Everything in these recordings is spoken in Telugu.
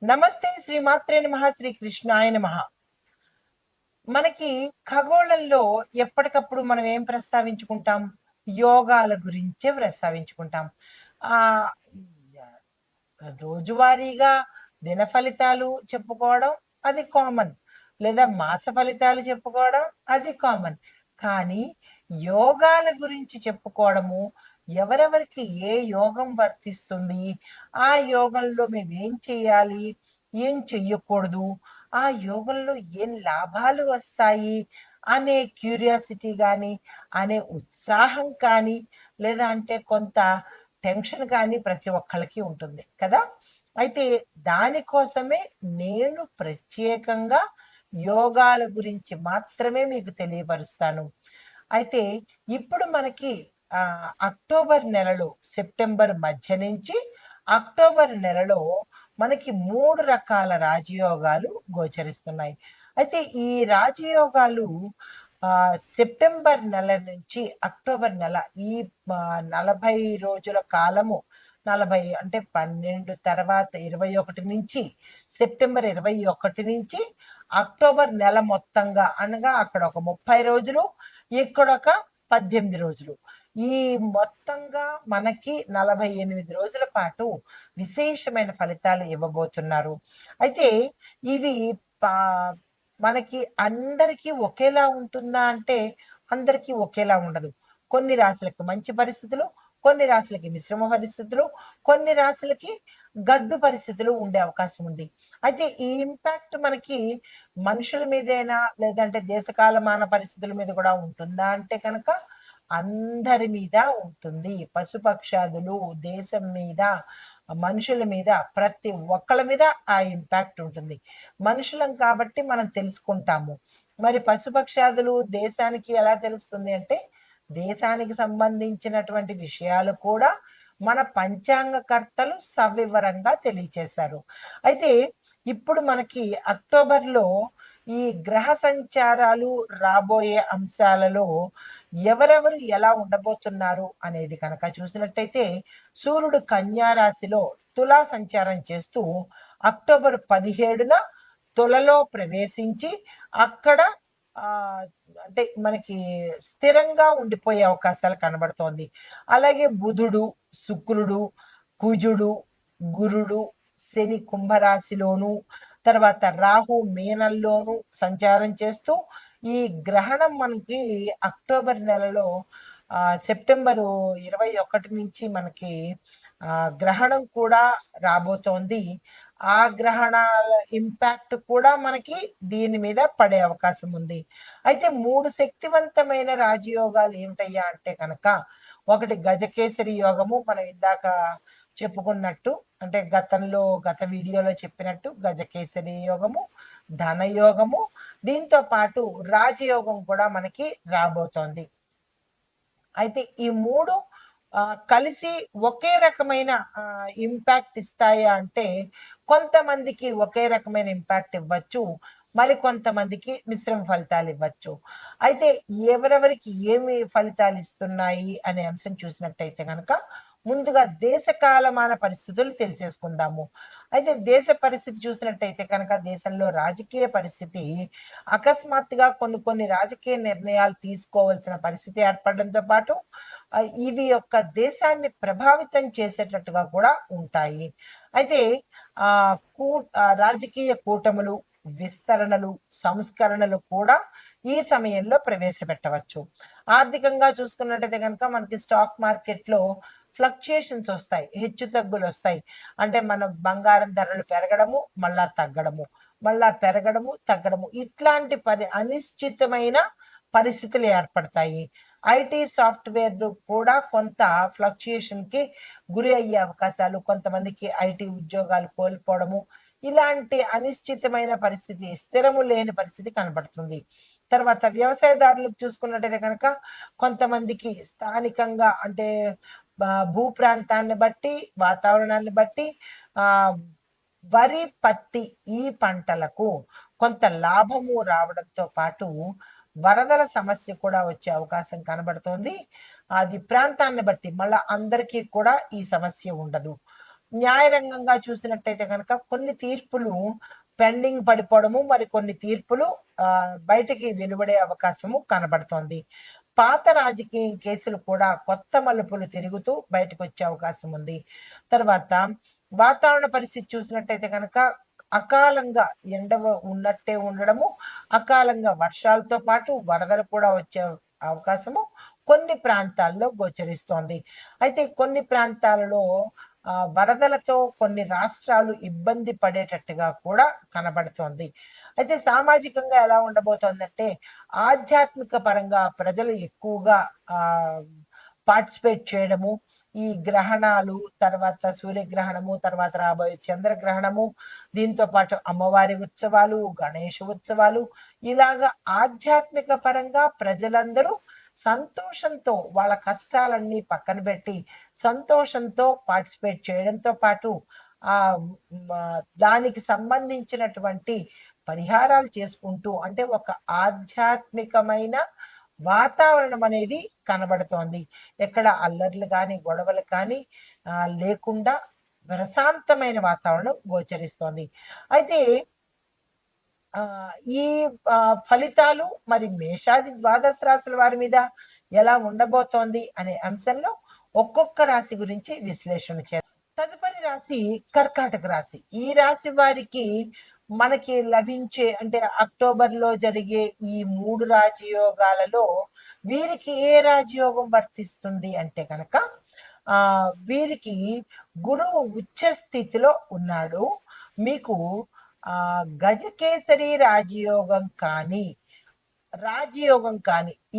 నమస్తే శ్రీ మాత్రే నమః శ్రీ కృష్ణాయ నమః. మనకి ఖగోళంలో ఎప్పటికప్పుడు మనం ఏం ప్రస్తావించుకుంటాం? యోగాల గురించే ప్రస్తావించుకుంటాం. ఆహ్, రోజువారీగా దిన ఫలితాలు చెప్పుకోవడం అది కామన్. లేదా మాస ఫలితాలు చెప్పుకోవడం అది కామన్. కానీ యోగాల గురించి చెప్పుకోవడము, ఎవరెవరికి ఏ యోగం వర్తిస్తుంది, ఆ యోగంలో మేమేం చేయాలి, ఏం చెయ్యకూడదు, ఆ యోగంలో ఏం లాభాలు వస్తాయి అనే క్యూరియాసిటీ గానీ, అనే ఉత్సాహం కానీ, లేదా అంటే కొంత టెన్షన్ కానీ ప్రతి ఒక్కళ్ళకి ఉంటుంది కదా! అయితే దానికోసమే నేను ప్రత్యేకంగా యోగాల గురించి మాత్రమే మీకు తెలియపరుస్తాను. అయితే ఇప్పుడు మనకి అక్టోబర్ నెలలో సెప్టెంబర్ మధ్య నుంచి అక్టోబర్ నెలలో మనకి 3 రకాల రాజయోగాలు గోచరిస్తున్నాయి. అయితే ఈ రాజయోగాలు సెప్టెంబర్ నెల నుంచి అక్టోబర్ నెల ఈ 40 రోజుల కాలము 40 అంటే 12 తర్వాత 21 నుంచి సెప్టెంబర్ 21 నుంచి అక్టోబర్ నెల మొత్తంగా అనగా అక్కడ ఒక 30 రోజులు, ఇక్కడొక 18 రోజులు. ఈ మొత్తంగా మనకి 48 రోజుల పాటు విశేషమైన ఫలితాలు ఇవ్వబోతున్నారు. అయితే ఇవి పా మనకి అందరికీ ఒకేలా ఉంటుందా అంటే, అందరికీ ఒకేలా ఉండదు. కొన్ని రాశులకి మంచి పరిస్థితులు, కొన్ని రాశులకి మిశ్రమ పరిస్థితులు, కొన్ని రాశులకి గడ్డు పరిస్థితులు ఉండే అవకాశం ఉంది. అయితే ఈ ఇంపాక్ట్ మనకి మనుషుల మీదేనా? లేదంటే దేశకాలమాన పరిస్థితుల మీద కూడా ఉంటుందా అంటే కనుక, అందరి మీద ఉంటుంది. పశుపక్షాదులు, దేశం మీద, మనుషుల మీద, ప్రతి ఒక్కళ్ళ మీద ఆ ఇంపాక్ట్ ఉంటుంది. మనుషులం కాబట్టి మనం తెలుసుకుంటాము. మరి పశుపక్షాదులు దేశానికి ఎలా తెలుస్తుంది అంటే, దేశానికి సంబంధించినటువంటి విషయాలు కూడా మన పంచాంగకర్తలు సవివరంగా తెలియచేశారు. అయితే ఇప్పుడు మనకి అక్టోబర్‌లో ఈ గ్రహ సంచారాలు రాబోయే అంశాలలో ఎవరెవరు ఎలా ఉండబోతున్నారు అనేది కనుక చూసినట్టయితే, సూర్యుడు కన్యా రాశిలో తులా సంచారం చేస్తూ అక్టోబర్ 17న తులలో ప్రవేశించి అక్కడ ఆహ్, అంటే మనకి స్థిరంగా ఉండిపోయే అవకాశాలు కనబడుతోంది. అలాగే బుధుడు, శుక్రుడు, కుజుడు, గురుడు, శని కుంభరాశిలోను, తర్వాత రాహు మీనంలోను సంచారం చేస్తూ ఈ గ్రహణం మనకి అక్టోబర్ నెలలో సెప్టెంబరు 21 నుంచి మనకి గ్రహణం కూడా రాబోతోంది. ఆ గ్రహణాల ఇంపాక్ట్ కూడా మనకి దీని మీద పడే అవకాశం ఉంది. అయితే 3 శక్తివంతమైన రాజయోగాలు ఏమిటయ్యా అంటే కనుక, ఒకటి గజకేసరి యోగము మనం ఇందాక చెప్పుకున్నట్టు, అంటే గత వీడియోలో చెప్పినట్టు గజకేసరి యోగము, ధనయోగము, దీంతో పాటు రాజయోగం కూడా మనకి రాబోతోంది. అయితే ఈ 3 కలిసి ఒకే రకమైన ఇంపాక్ట్ ఇస్తాయా అంటే, కొంతమందికి ఒకే రకమైన ఇంపాక్ట్ ఇవ్వచ్చు. మరికొంతమందికి మిశ్రమ ఫలితాలు ఇవ్వచ్చు. అయితే ఎవరెవరికి ఏమి ఫలితాలు ఇస్తున్నాయి అనే అంశం చూసినట్టయితే గనక, ముందుగా దేశ కాలమాన పరిస్థితులు తెలిసేసుకుందాము. అయితే దేశ పరిస్థితి చూసినట్టయితే కనుక, దేశంలో రాజకీయ పరిస్థితి అకస్మాత్తుగా కొన్ని కొన్ని రాజకీయ నిర్ణయాలు తీసుకోవాల్సిన పరిస్థితి ఏర్పడడంతో పాటు ఇవి యొక్క దేశాన్ని ప్రభావితం చేసేటట్టుగా కూడా ఉంటాయి. అయితే రాజకీయ కూటములు, విస్తరణలు, సంస్కరణలు కూడా ఈ సమయంలో ప్రవేశపెట్టవచ్చు. ఆర్థికంగా చూసుకున్నట్టయితే గనుక మనకి స్టాక్ మార్కెట్‌లో ఫ్లక్చుయేషన్స్ ఒస్తాయి. హెచ్చుతగ్గులొస్తాయి. అంటే మన బంగారం ధరలు పెరగడము, మళ్ళా తగ్గడము, మళ్ళా పెరగడము, తగ్గడము. ఇట్లాంటి అనిశ్చితమైన పరిస్థితులు ఏర్పడతాయి. ఐటీ సాఫ్ట్‌వేర్‌లు కూడా కొంత ఫ్లక్చుయేషన్‌కి గురి అయ్యే అవకాశాలు, కొంతమందికి ఐటీ ఉద్యోగాలు కోల్పోవడము, ఇలాంటి అనిశ్చితమైన పరిస్థితి, స్థిరము లేని పరిస్థితి కనబడుతుంది. తర్వాత వ్యవసాయదారులకు చూసుకున్నట్టయితే కనుక, కొంతమందికి స్థానికంగా అంటే భూ ప్రాంతాన్ని బట్టి, వాతావరణాన్ని బట్టి ఆహ్, వరి, పత్తి ఈ పంటలకు కొంత లాభము రావడంతో పాటు, వరదల సమస్య కూడా వచ్చే అవకాశం కనబడుతోంది. అది ప్రాంతాన్ని బట్టి మళ్ళా అందరికీ కూడా ఈ సమస్య ఉండదు. న్యాయరంగంగా చూసినట్టయితే కనుక కొన్ని తీర్పులు పెండింగ్ పడిపోవడము, మరి కొన్ని తీర్పులు బయటికి వెలువడే అవకాశము కనబడుతోంది. పాత రాజకీయ కేసులు కూడా కొత్త మలుపులు తిరుగుతూ బయటకు వచ్చే అవకాశం ఉంది. తర్వాత వాతావరణ పరిస్థితి చూసినట్టయితే కనుక అకాలంగా ఎండ ఉన్నట్టే ఉండడము, అకాలంగా వర్షాలతో పాటు వరదలు కూడా వచ్చే అవకాశము కొన్ని ప్రాంతాల్లో గోచరిస్తోంది. అయితే కొన్ని ప్రాంతాలలో వరదలతో కొన్ని రాష్ట్రాలు ఇబ్బంది పడేటట్టుగా కూడా కనబడుతోంది. అయితే సామాజికంగా ఎలా ఉండబోతోందంటే, ఆధ్యాత్మిక పరంగా ప్రజలు ఎక్కువగా పార్టిసిపేట్ చేయడము, ఈ గ్రహణాలు, తర్వాత సూర్యగ్రహణము, తర్వాత రాబోయే చంద్రగ్రహణము, దీంతో పాటు అమ్మవారి ఉత్సవాలు, గణేష ఉత్సవాలు, ఇలాగ ఆధ్యాత్మిక పరంగా ప్రజలందరూ సంతోషంతో వాళ్ళ కష్టాలన్నీ పక్కన పెట్టి సంతోషంతో పార్టిసిపేట్ చేయడంతో పాటు ఆ దానికి సంబంధించినటువంటి పరిహారాలు చేసుకుంటూ, అంటే ఒక ఆధ్యాత్మికమైన వాతావరణం అనేది కనబడుతోంది. ఎక్కడ అల్లర్లు కానీ గొడవలు కానీ లేకుండా ప్రశాంతమైన వాతావరణం గోచరిస్తోంది. అయితే ఈ ఫలితాలు మరి మేషాది ద్వాదశ రాశుల వారి మీద ఎలా ఉండబోతోంది అనే అంశంలో ఒక్కొక్క రాశి గురించి విశ్లేషణ చేద్దాం. తదుపరి రాశి కర్కాటక రాశి. ఈ రాశి వారికి మనకి లభించే, అంటే అక్టోబర్లో జరిగే ఈ 3 రాజయోగాలలో వీరికి ఏ రాజయోగం వర్తిస్తుంది అంటే కనుక వీరికి గురువు ఉచ్చ స్థితిలో ఉన్నాడు. మీకు గజకేసరి రాజయోగం కానీ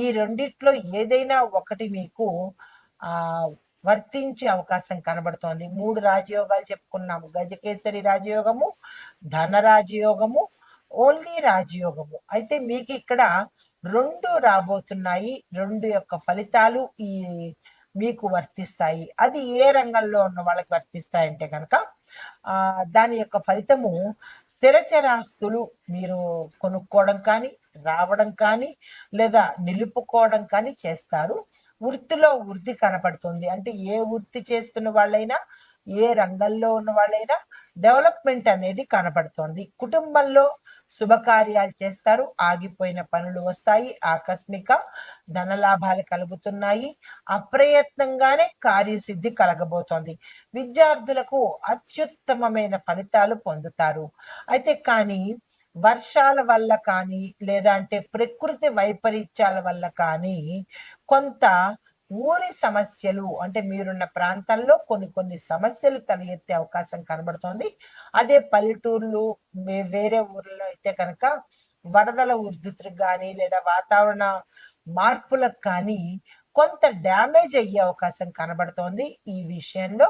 ఈ రెండిట్లో ఏదైనా ఒకటి మీకు వర్తించే అవకాశం కనబడుతోంది. 3 రాజయోగాలు చెప్పుకున్నాము. గజకేసరి రాజయోగము, ధన రాజయోగము, ఓన్లీ రాజయోగము. అయితే మీకు ఇక్కడ 2 రాబోతున్నాయి. 2 యొక్క ఫలితాలు మీకు వర్తిస్తాయి. అది ఏ రంగంలో ఉన్న వాళ్ళకి వర్తిస్తాయంటే కనుక దాని యొక్క ఫలితము స్థిరచరాస్తులు మీరు కొనుక్కోవడం కానీ, రావడం కానీ, లేదా నిలుపుకోవడం కానీ చేస్తారు. వృత్తిలో వృద్ధి కనపడుతుంది. అంటే ఏ వృత్తి చేస్తున్న వాళ్ళైనా, ఏ రంగంలో ఉన్న వాళ్ళైనా డెవలప్మెంట్ అనేది కనపడుతోంది. కుటుంబంలో శుభకార్యాలు చేస్తారు. ఆగిపోయిన పనులు వస్తాయి. ఆకస్మిక ధనలాభాలు కలుగుతున్నాయి. అప్రయత్నంగానే కార్యసిద్ధి కలగబోతోంది. విద్యార్థులకు అత్యుత్తమమైన ఫలితాలు పొందుతారు. అయితే కానీ వర్షాల వల్ల కానీ, లేదా అంటే ప్రకృతి వైపరీత్యాల వల్ల కానీ కొంత ఊరి సమస్యలు, అంటే మీరున్న ప్రాంతంలో కొన్ని సమస్యలు తలెత్తే అవకాశం కనబడుతోంది. అదే పల్లెటూర్లు వేరే ఊర్లో అయితే కనుక వరదల ఉధృతికి కానీ, లేదా వాతావరణ మార్పులకు కానీ కొంత డ్యామేజ్ అయ్యే అవకాశం కనబడుతోంది. ఈ విషయంలో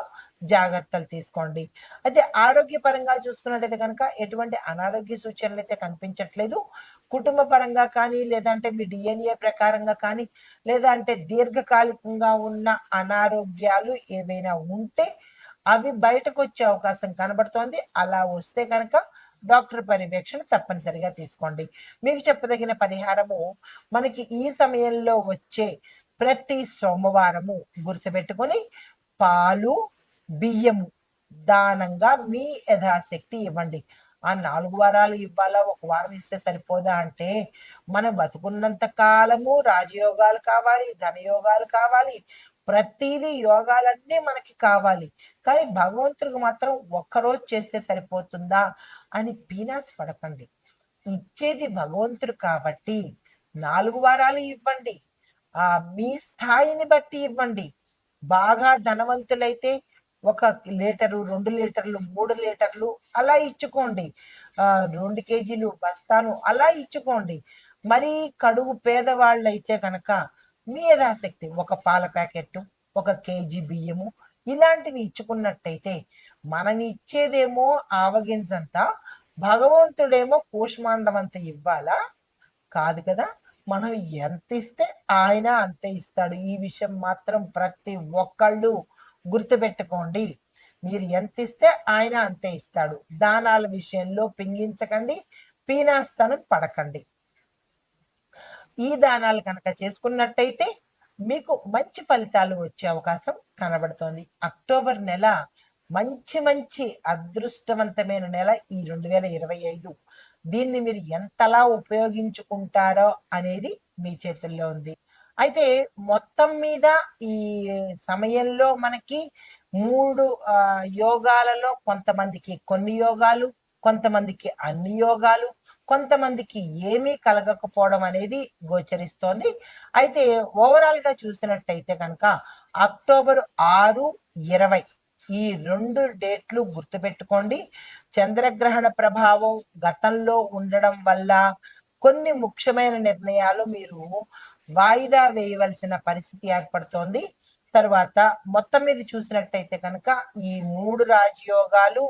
జాగ్రత్తలు తీసుకోండి. అయితే ఆరోగ్యపరంగా చూసుకున్నట్టయితే కనుక ఎటువంటి అనారోగ్య సూచనలు అయితే కనిపించట్లేదు. కుటుంబ పరంగా కానీ, లేదంటే మీ డిఎన్ఏ ప్రకారంగా కానీ, లేదా అంటే దీర్ఘకాలికంగా ఉన్న అనారోగ్యాలు ఏవైనా ఉంటే అవి బయటకు వచ్చే అవకాశం కనబడుతోంది. అలా వస్తే కనుక డాక్టర్ పర్యవేక్షణ తప్పనిసరిగా తీసుకోండి. మీకు చెప్పదగిన పరిహారము మనకి ఈ సమయంలో వచ్చే ప్రతి సోమవారము గుర్తుపెట్టుకొని పాలు, బియ్యము దానంగా మీ యథాశక్తి ఇవ్వండి. ఆ 4 వారాలు ఇవ్వాలా, 1 వారం ఇస్తే సరిపోదా అంటే, మనం బతుకున్నంత కాలము రాజయోగాలు కావాలి, ధనయోగాలు కావాలి, ప్రతిదీ యోగాలన్నీ మనకి కావాలి. కానీ భగవంతుడికి మాత్రం ఒక్కరోజు చేస్తే సరిపోతుందా అని పీనాస్ పడకండి. ఇచ్చేది భగవంతుడు కాబట్టి 4 వారాలు ఇవ్వండి. మీ స్థాయిని బట్టి ఇవ్వండి. బాగా ధనవంతులైతే 1 లీటరు, 2 లీటర్లు, 3 లీటర్లు అలా ఇచ్చుకోండి. 2 కేజీలు బస్తాను అలా ఇచ్చుకోండి. మరీ కడుగు పేదవాళ్ళైతే కనుక మీ యథాశక్తి 1 పాల ప్యాకెట్టు, 1 కేజీ బియ్యము ఇలాంటివి ఇచ్చుకున్నట్టయితే, మనం ఇచ్చేదేమో ఆవగింజంత, భగవంతుడేమో కూష్మాండం అంత ఇవ్వాలా? కాదు కదా. మనం ఎంత ఇస్తే ఆయన అంతే ఇస్తాడు. ఈ విషయం మాత్రం ప్రతి ఒక్కళ్ళు గుర్తుపెట్టుకోండి. మీరు ఎంత ఇస్తే ఆయన అంతే ఇస్తాడు. దానాల విషయంలో పింగించకండి, పీనాస్తనం పడకండి. ఈ దానాలు కనుక చేసుకున్నట్టయితే మీకు మంచి ఫలితాలు వచ్చే అవకాశం కనబడుతోంది. అక్టోబర్ నెల మంచి మంచి అదృష్టవంతమైన నెల ఈ 2025. దీన్ని మీరు ఎంతలా ఉపయోగించుకుంటారో అనేది మీ చేతుల్లో ఉంది. అయితే మొత్తం మీద ఈ సమయంలో మనకి 3 యోగాలలో కొంతమందికి కొన్ని యోగాలు, కొంతమందికి అన్ని యోగాలు, కొంతమందికి ఏమీ కలగకపోవడం అనేది గోచరిస్తోంది. అయితే ఓవరాల్‌గా చూసినట్టయితే గనక అక్టోబర్ 6, 20 ఈ 2 డేట్లు గుర్తుపెట్టుకోండి. చంద్రగ్రహణ ప్రభావం గతంలో ఉండడం వల్ల కొన్ని ముఖ్యమైన నిర్ణయాలు మీరు వాయిదా వేయవలసిన పరిస్థితి ఏర్పడుతోంది. తరువాత మొత్తం మీద చూసినట్టయితే కనుక ఈ 3 రాజయోగాలు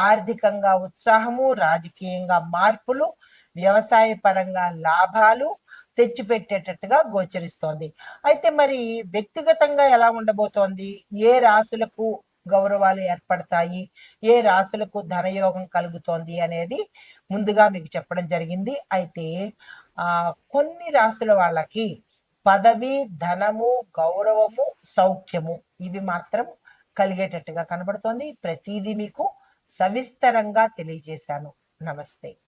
ఆర్థికంగా ఉత్సాహము, రాజకీయంగా మార్పులు, వ్యవసాయ పరంగా లాభాలు తెచ్చిపెట్టేటట్టుగా గోచరిస్తోంది. అయితే మరి వ్యక్తిగతంగా ఎలా ఉండబోతోంది? ఏ రాశులకు గౌరవాలు ఏర్పడతాయి? ఏ రాశులకు ధనయోగం కలుగుతోంది అనేది ముందుగా మీకు చెప్పడం జరిగింది. అయితే కొన్ని రాశుల వాళ్ళకి పదవి, ధనము, గౌరవము, సౌఖ్యము ఇవి మాత్రం కలిగేటట్టుగా కనబడుతోంది. ప్రతీదీ మీకు సవిస్తరంగా తెలియజేశాను. నమస్తే.